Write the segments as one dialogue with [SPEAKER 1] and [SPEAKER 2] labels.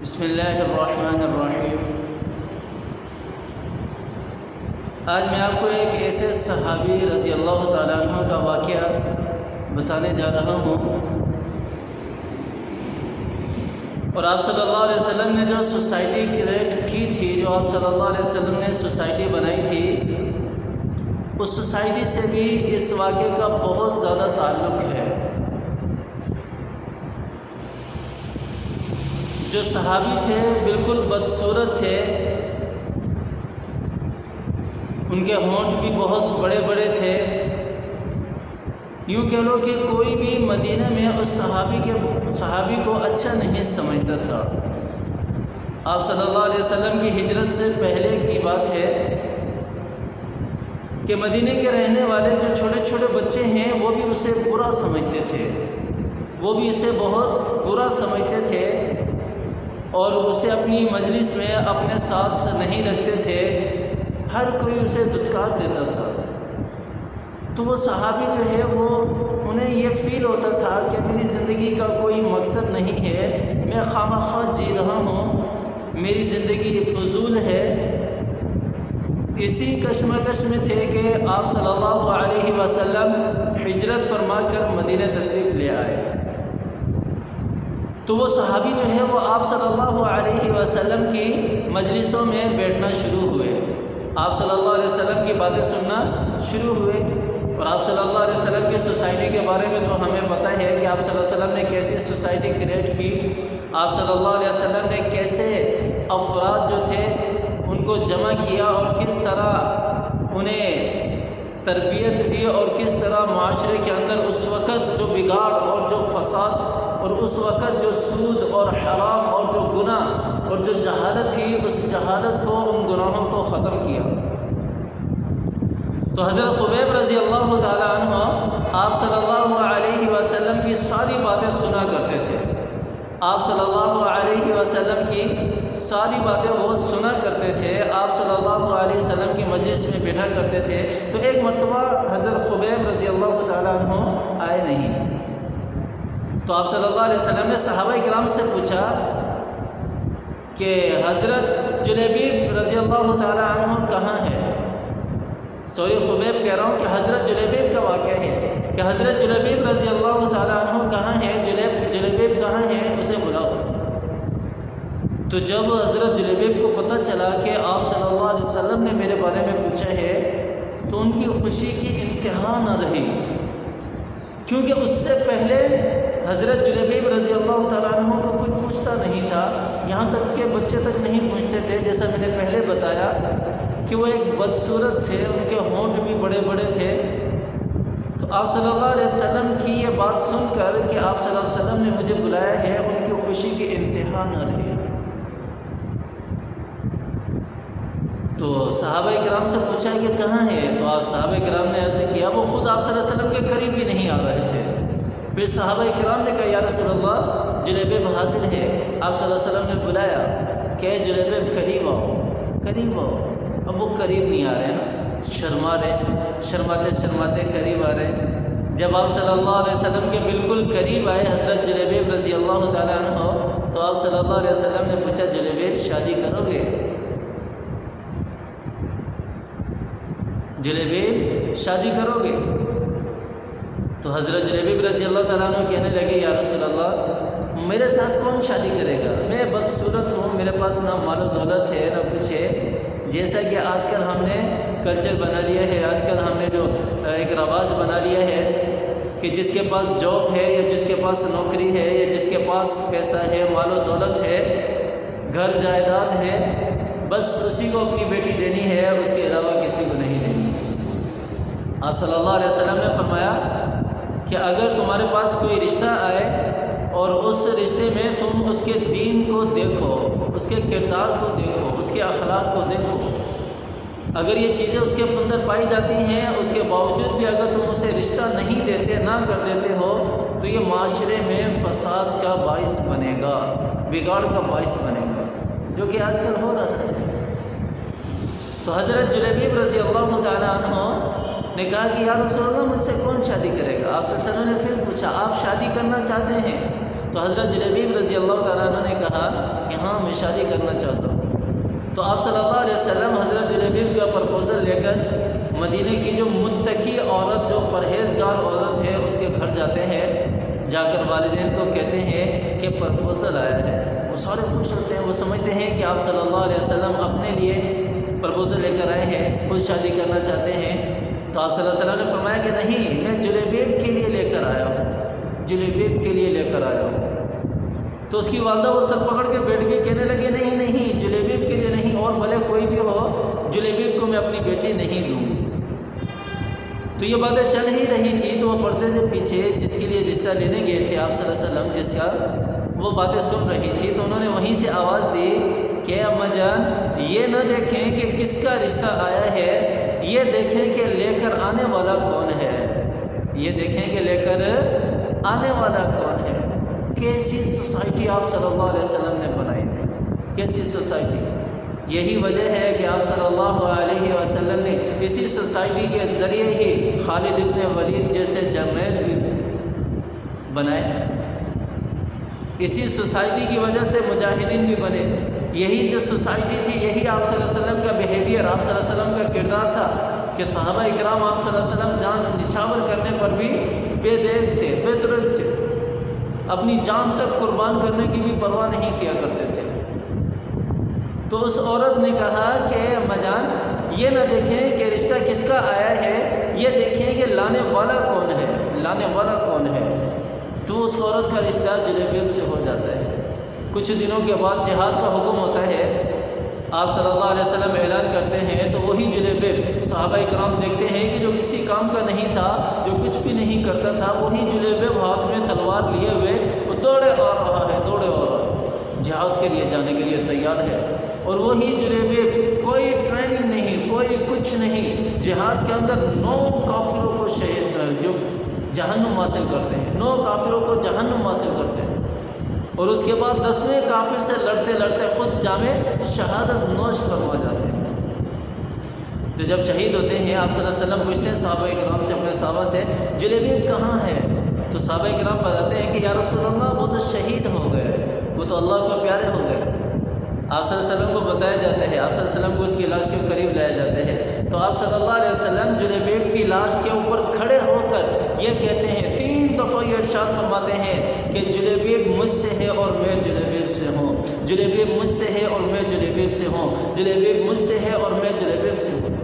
[SPEAKER 1] بسم اللہ الرحمن الرحیم۔ آج میں آپ کو ایک ایسے صحابی رضی اللہ تعالیٰ عنہ کا واقعہ بتانے جا رہا ہوں، اور آپ صلی اللہ علیہ وسلم نے جو سوسائٹی کریٹ کی تھی، جو آپ صلی اللہ علیہ وسلم نے سوسائٹی بنائی تھی، اس سوسائٹی سے بھی اس واقعے کا بہت زیادہ تعلق ہے۔ جو صحابی تھے بالکل بدصورت تھے، ان کے ہونٹ بھی بہت بڑے بڑے تھے، یوں کہہ لو کہ کوئی بھی مدینہ میں اس صحابی کو اچھا نہیں سمجھتا تھا۔ آپ صلی اللہ علیہ وسلم کی ہجرت سے پہلے کی بات ہے کہ مدینہ کے رہنے والے جو چھوٹے چھوٹے بچے ہیں وہ بھی اسے برا سمجھتے تھے، وہ بھی اسے بہت برا سمجھتے تھے، اور اسے اپنی مجلس میں اپنے ساتھ نہیں رکھتے تھے، ہر کوئی اسے دھتکار دیتا تھا۔ تو وہ صحابی جو ہے وہ انہیں یہ فیل ہوتا تھا کہ میری زندگی کا کوئی مقصد نہیں ہے، میں خواہ جی رہا ہوں، میری زندگی فضول ہے۔ اسی کشمکش میں تھے کہ آپ صلی اللہ علیہ وسلم ہجرت فرما کر مدینہ تشریف لے آئے۔ تو وہ صحابی جو ہے وہ آپ صلی اللہ علیہ وسلم کی مجلسوں میں بیٹھنا شروع ہوئے، آپ صلی اللہ علیہ وسلم کی باتیں سننا شروع ہوئے، اور آپ صلی اللہ علیہ وسلم کی سوسائٹی کے بارے میں تو ہمیں پتہ ہے کہ آپ صلی اللہ علیہ وسلم نے کیسی سوسائٹی کریٹ کی، آپ صلی اللہ علیہ وسلم نے کیسے افراد جو تھے ان کو جمع کیا، اور کس طرح انہیں تربیت دی، اور کس طرح معاشرے کے اندر اس وقت جو بگاڑ اور جو فساد، اور اس وقت جو سود اور حرام اور جو گناہ اور جو جہالت تھی، اس جہالت کو، ان گناہوں کو ختم کیا۔ تو حضرت خبیب رضی اللہ تعالیٰ عنہ آپ صلی اللہ علیہ وسلم کی ساری باتیں سنا کرتے تھے، آپ صلی اللہ علیہ وسلم کی ساری باتیں وہ سنا کرتے تھے، آپ صلی اللہ علیہ وسلم کی مجلس میں بیٹھا کرتے تھے۔ تو ایک مرتبہ حضرت خبیب رضی اللہ تعالیٰ عنہ آئے نہیں، تو آپ صلی اللہ علیہ وسلم نے صحابہ کرام سے پوچھا کہ حضرت جلیبیب رضی اللہ تعالیٰ عنہ کہاں ہے؟ خبیب کہہ رہا ہوں کہ حضرت جلیبیب کا واقعہ ہے کہ حضرت جلیبیب رضی اللہ تعالیٰ عنہ کہاں ہے، جلیبیب کہاں ہے، اسے بلاؤ۔ تو جب حضرت جلیبیب کو پتہ چلا کہ آپ صلی اللہ علیہ وسلم نے میرے بارے میں پوچھا ہے، تو ان کی خوشی کی انتہا نہ رہی، کیونکہ اس سے پہلے حضرت جلیبیب رضی اللہ تعالیٰ عنہ کو کچھ پوچھتا نہیں تھا، یہاں تک کہ بچے تک نہیں پوچھتے تھے، جیسا میں نے پہلے بتایا کہ وہ ایک بدصورت تھے، ان کے ہونٹ بھی بڑے بڑے تھے۔ تو آپ صلی اللہ علیہ وسلم کی یہ بات سن کر کہ آپ صلی اللہ علیہ وسلم نے مجھے بلایا ہے، ان کی خوشی کی انتہا نہ رہی۔ تو صحابہ کرام سے پوچھا کہ کہاں ہے، تو صحابہ کرام نے عرض کیا وہ خود آپ صلی اللہ علیہ وسلم کے قریب بھی نہیں آ رہے تھے۔ پھر صحابہ کرام نے کہا یا رسول اللہ، جلیبیب حاضر ہے، آپ صلی اللہ علیہ وسلم نے بلایا کہ جلیبیب قریب آؤ، قریب آؤ۔ اب وہ قریب نہیں آ رہے نا، شرما رہے، شرماتے قریب آ رہے۔ جب آپ صلی اللہ علیہ وسلم کے بالکل قریب آئے حضرت جلیبیب رضی اللہ تعالیٰ عنہ، تو آپ صلی اللہ علیہ وسلم نے پوچھا جلیبیب شادی کرو گے؟ جلیبیب شادی کرو گے؟ تو حضرت جلیبیب رضی اللہ تعالیٰ عنہ کہنے لگے یا رسول اللہ، میرے ساتھ کون شادی کرے گا؟ میں بدصورت ہوں، میرے پاس نہ مال و دولت ہے نہ کچھ ہے، جیسا کہ آج کل ہم نے کلچر بنا لیا ہے، آج کل ہم نے جو ایک رواج بنا لیا ہے کہ جس کے پاس جاب ہے یا جس کے پاس نوکری ہے یا جس کے پاس پیسہ ہے، مال و دولت ہے، گھر جائیداد ہے، بس اسی کو اپنی بیٹی دینی ہے، اس کے علاوہ کسی کو نہیں دینی۔ آپ صلی اللہ علیہ وسلم نے فرمایا کہ اگر تمہارے پاس کوئی رشتہ آئے اور اس رشتے میں تم اس کے دین کو دیکھو، اس کے کردار کو دیکھو، اس کے اخلاق کو دیکھو، اگر یہ چیزیں اس کے اندر پائی جاتی ہیں، اس کے باوجود بھی اگر تم اسے رشتہ نہیں دیتے، نہ کر دیتے ہو، تو یہ معاشرے میں فساد کا باعث بنے گا، بگاڑ کا باعث بنے گا، جو کہ آج کل ہو رہا ہے۔ تو حضرت جلیبیب رضی اللہ تعالیٰ عنہ نے کہا کہ یا رسول اللہ، مجھ سے کون شادی کرے گا؟ آپ صلی اللہ علیہ وسلم نے پھر پوچھا آپ شادی کرنا چاہتے ہیں؟ تو حضرت جلیبیب رضی اللہ تعالیٰ عنہ نے کہا کہ ہاں ہاں میں شادی کرنا چاہتا ہوں۔ تو آپ صلی اللہ علیہ وسلم حضرت جلیبیب کا پرپوزل لے کر مدینے کی جو متقی عورت، جو پرہیزگار عورت ہے، اس کے گھر جاتے ہیں۔ جا کر والدین کو کہتے ہیں کہ پرپوزل آیا ہے۔ وہ سارے خوش ہوتے ہیں، وہ سمجھتے ہیں کہ آپ صلی اللہ علیہ وسلم اپنے لیے پرپوزل لے کر آئے ہیں، خود شادی کرنا چاہتے ہیں۔ تو آپ صلی اللہ علیہ وسلم نے فرمایا کہ نہیں، میں جلیبیب کے لیے لے کر آیا ہوں، جلیبیب کے لیے لے کر آیا ہوں۔ تو اس کی والدہ وہ سر پکڑ کے بیٹھ گئی، کہنے لگے نہیں نہیں، جلیبیب کے لیے نہیں، اور بھلے کوئی بھی ہو، جلیبیب کو میں اپنی بیٹی نہیں دوں گی۔ تو یہ باتیں چل ہی رہی تھی، تو وہ پردے سے پیچھے جس کے لیے رشتہ لینے گئے تھے آپ صلی اللہ علیہ وسلم، جس کا وہ باتیں سن رہی تھی، تو انہوں نے وہیں سے آواز دی کہ اماں جان، یہ نہ دیکھیں کہ کس کا رشتہ آیا ہے، یہ دیکھیں کہ لے کر آنے والا کون ہے، یہ دیکھیں کہ لے کر آنے والا کون ہے۔ کیسی سوسائٹی آپ صلی اللہ علیہ وسلم نے بنائی تھی، کیسی سوسائٹی۔ یہی وجہ ہے کہ آپ صلی اللہ علیہ وسلم نے اسی سوسائٹی کے ذریعے ہی خالد ابن ولید جیسے جرنیل بھی بنائے، اسی سوسائٹی کی وجہ سے مجاہدین بھی بنے۔ یہی جو سوسائٹی تھی، یہی آپ صلی اللہ علیہ وسلم کا بیہیویئر، آپ صلی اللہ علیہ وسلم کا کردار تھا کہ صحابہ اکرام آپ صلی اللہ علیہ وسلم جان نچھاور کرنے پر بھی بے دیکھ تھے، بے ترک تھے، اپنی جان تک قربان کرنے کی بھی پرواہ نہیں کیا کرتے تھے۔ تو اس عورت نے کہا کہ اماں جان، یہ نہ دیکھیں کہ رشتہ کس کا آیا ہے، یہ دیکھیں کہ لانے والا کون ہے، لانے والا کون ہے۔ تو اس عورت کا رشتہ جلیبیب سے ہو جاتا ہے۔ کچھ دنوں کے بعد جہاد کا حکم ہوتا ہے، آپ صلی اللہ علیہ وسلم اعلان کرتے ہیں، تو وہی جلیبیب صحابہ کرام دیکھتے ہیں کہ جو کسی کام کا نہیں تھا، جو کچھ بھی نہیں کرتا تھا، وہی جلیبیب ہاتھ میں تلوار لیے ہوئے وہ دوڑے آ رہا ہے، دوڑے آ رہا ہے، جہاد کے لیے جانے کے لیے تیار ہے۔ اور وہی جلیبیب، کوئی ٹریننگ نہیں، کوئی کچھ نہیں، جہاد کے اندر 9 کافروں کو شہید جو جہنم حاصل کرتے ہیں، 9 کافروں کو جہنم حاصل کرتے ہیں، اور اس کے بعد 10ویں کافر سے لڑتے لڑتے خود جامِ شہادت نوش فرما جاتے ہیں۔ تو جب شہید ہوتے ہیں، آپ صلی اللہ علیہ وسلم پوچھتے ہیں صحابہ کرام سے، اپنے صحابہ سے، جلیبیب کہاں ہے؟ تو صحابہ کرام بتاتے ہیں کہ یا رسول اللہ، وہ تو شہید ہو گئے، وہ تو اللہ کو پیارے ہو گئے۔ آپ صلی اللہ علیہ وسلم کو بتایا جاتا ہے، آپ صلی اللہ علیہ وسلم کو اس کی لاش کے قریب لایا جاتے ہیں، تو آپ صلی اللہ علیہ وسلم جلیبیب کی لاش کے اوپر کھڑے ہو کر یہ کہتے ہیں، 3 دفعہ یہ ارشاد فرماتے ہیں کہ جلیبیب مجھ سے ہے اور میں جلیبیب سے ہوں، جلیبیب مجھ سے ہے اور میں جلیبیب سے ہوں، جلیبیب مجھ سے ہے اور میں جلیبیب سے ہوں۔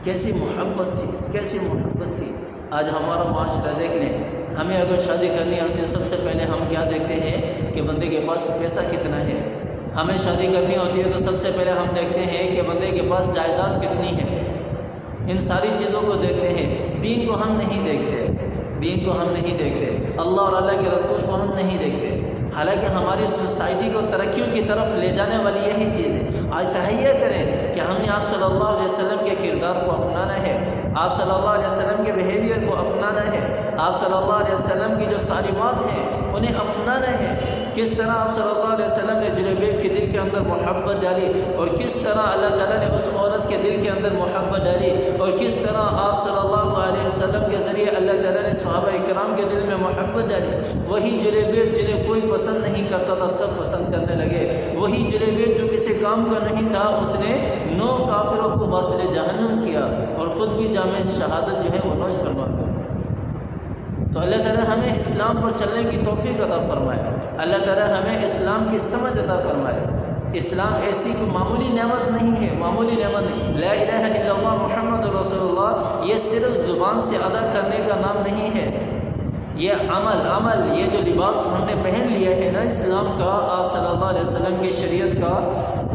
[SPEAKER 1] کیسی محبت تھی، کیسی محبت تھی۔ آج ہمارا معاشرہ دیکھ لیں، ہمیں اگر شادی کرنی ہوتی ہے، سب سے پہلے ہم کیا دیکھتے ہیں کہ بندے کے پاس پیسہ کتنا ہے۔ ہمیں شادی کرنی ہوتی ہے تو سب سے پہلے ہم دیکھتے ہیں کہ بندے کے پاس جائیداد کتنی ہے، ان ساری چیزوں کو دیکھتے ہیں۔ دین کو ہم نہیں دیکھتے، دین کو ہم نہیں دیکھتے، اللہ اور اللہ کے رسول کو ہم نہیں دیکھتے، حالانکہ ہماری سوسائٹی کو ترقیوں کی طرف لے جانے والی یہی چیز ہے۔ آج تہیہ کریں کہ ہم نے آپ صلی اللہ علیہ وسلم کے کردار کو اپنانا ہے، آپ صلی اللہ علیہ وسلم کے بیہیویئر کو اپنانا ہے، آپ صلی اللہ علیہ وسلم کی جو تعلیمات ہیں انہیں اپنانا ہے۔ کس طرح آپ صلی اللہ علیہ وسلم نے جلیبیب کے دل کے اندر محبت ڈالی، اور کس طرح اللہ تعالیٰ نے اس عورت کے دل کے اندر محبت ڈالی، اور کس طرح آپ صلی اللہ علیہ وسلم کے ذریعے اللہ تعالیٰ نے صحابہ کرام کے دل میں محبت ڈالی۔ وہی جلیبیب جنہیں کوئی پسند نہیں کرتا تھا، سب پسند کرنے لگے۔ وہی جلیبیب جو کسی کام کا نہیں تھا، اس نے 9 کافروں کو واصل جہنم کیا، اور خود بھی جامع شہادت جو ہے وہ نوش فرما۔ تو اللہ تعالیٰ ہمیں اسلام پر چلنے کی توفیق عطا فرمائے، اللہ تعالیٰ ہمیں اسلام کی سمجھ عطا فرمائے۔ اسلام ایسی کوئی معمولی نعمت نہیں ہے، معمولی نعمت نہیں۔ لا الہ الا اللہ محمد رسول اللہ، یہ صرف زبان سے ادا کرنے کا نام نہیں ہے، یہ عمل، یہ جو لباس ہم نے پہن لیا ہے نا اسلام کا، آپ صلی اللہ علیہ وسلم کی شریعت کا،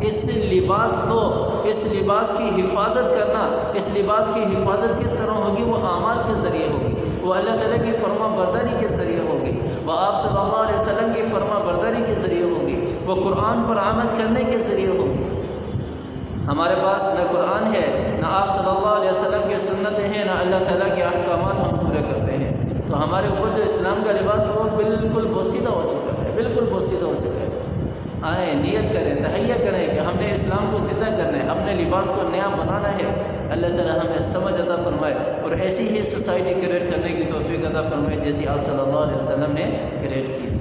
[SPEAKER 1] اس لباس کی حفاظت کرنا، اس لباس کی حفاظت کس طرح ہوگی؟ وہ اعمال کے ذریعے ہوگی، وہ اللہ تعالیٰ کی فرما برداری کے ذریعے ہوگی، وہ آپ صلی اللہ علیہ وسلم کی فرما برداری کے ذریعے ہوگی، وہ قرآن پر عمل کرنے کے ذریعے ہوگی۔ ہمارے پاس نہ قرآن ہے، نہ آپ صلی اللہ علیہ وسلم کی سنتیں ہیں، نہ اللہ تعالیٰ کے احکامات ہم پورے کرتے ہیں، تو ہمارے اوپر جو اسلام کا لباس ہے وہ بالکل بوسیدہ ہو چکا ہے، بالکل بوسیدہ ہو چکا ہے۔ آئیں، نیت کریں، تہیہ کریں کہ ہم نے اسلام کو زندہ کرنا ہے، اپنے لباس کو نیا بنانا ہے۔ اللہ تعالیٰ ہمیں سمجھ عطا فرمائے اور ایسی ہی سوسائٹی کریٹ کرنے کی توفیق عطا فرمائے جیسی آپ صلی اللہ علیہ وسلم نے کریٹ کی۔